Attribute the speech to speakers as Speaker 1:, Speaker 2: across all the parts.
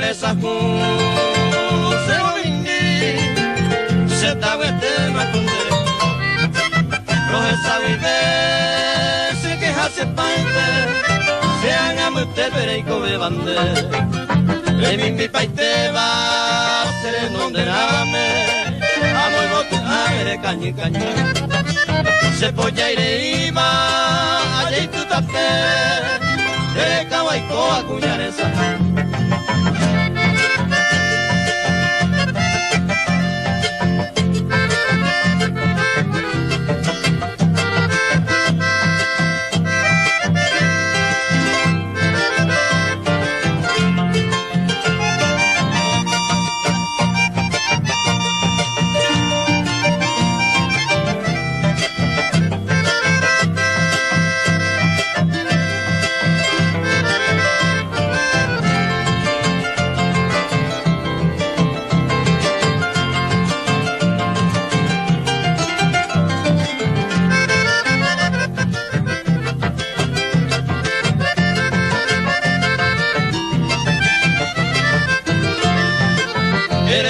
Speaker 1: esa se lo vindi se ta wete makonde rohe savide se que hace paite se haga mute pereiko bebande le mi paite va se donde name amo y bote agre cañi cañi se polla ire iba allá y tu tape de kawaii koa cuñaresa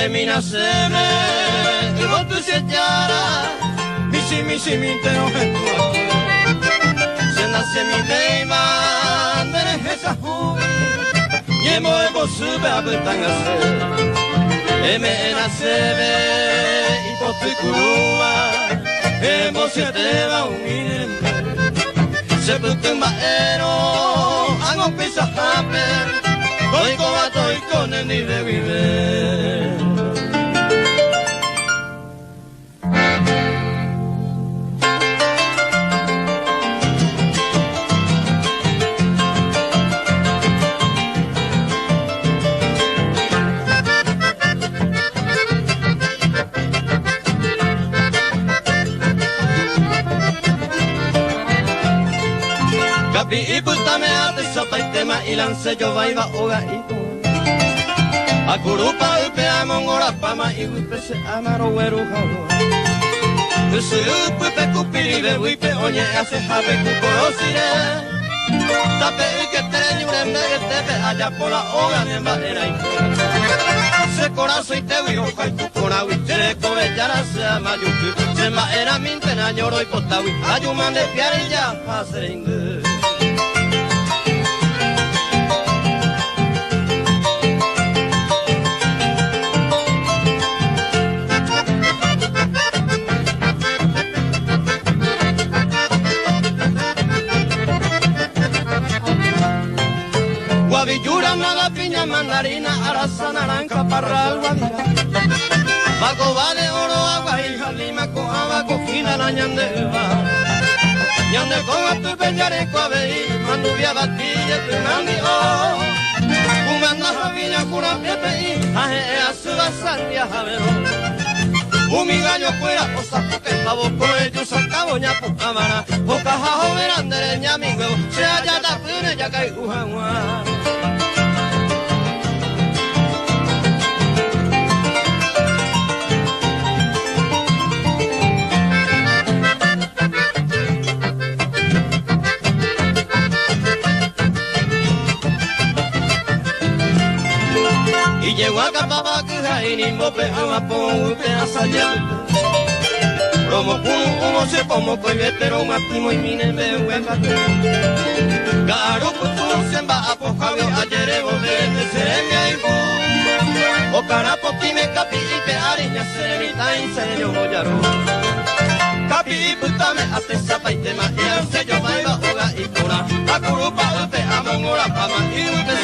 Speaker 1: Mina se me y vos tu se echara misi mi te ojetua se nace mi teima de esa juve y hemos sube a pentan a ser me nace me y vos tu curua hemos se te va un inende se puto un baero hago pisa jape doy con el ni de vivir. Kapi y puta me hace sopa y tema y lance yo vaiva oga y Akurupa upe amongora pama y upe se amaro weru jalo Usu upe kupiri be upe oñe hace jabe kukorosire Tape uke tere nyure mere tepe allá por la oga nemba era y Se corazo y te uy oja y kukora uy tere kobe yara se amayuku Se ma era minte na ñoro y pota uy ayuman de piarilla hacer ingu Guavillura, nada, piña, mandarina, araza, naranja, parral, guadira. Baco, vale, oro, agua, hija, lima, coaba, cojina, la ñandeva. Ñande con a tu peñare, coabeí, manduvia, batilla, tu nandi, oh. Umanda, javina, cura, pepeí, aje, a su basandia, javero. Umigaño, fuera, osa, porque pavo, coello, sacaboña, pucamara. Ocaja, joven, andere, ñami, huevo, se halla, da, pune, ya cae, ujanua. Y llegó a Capabacuja y ni mope a Mapón, upe a Sayel. Promo uno se como coibe, pero un primo y mine me huecate. Caro puto se va a pojabio, ayer evo de seremia y bu. O carapo time capi y pe ariña seremita y sello moyaro. Capi y putame hace zapa y tema y el sello maiba oga y cura. A curupa upe a mongora pama y upe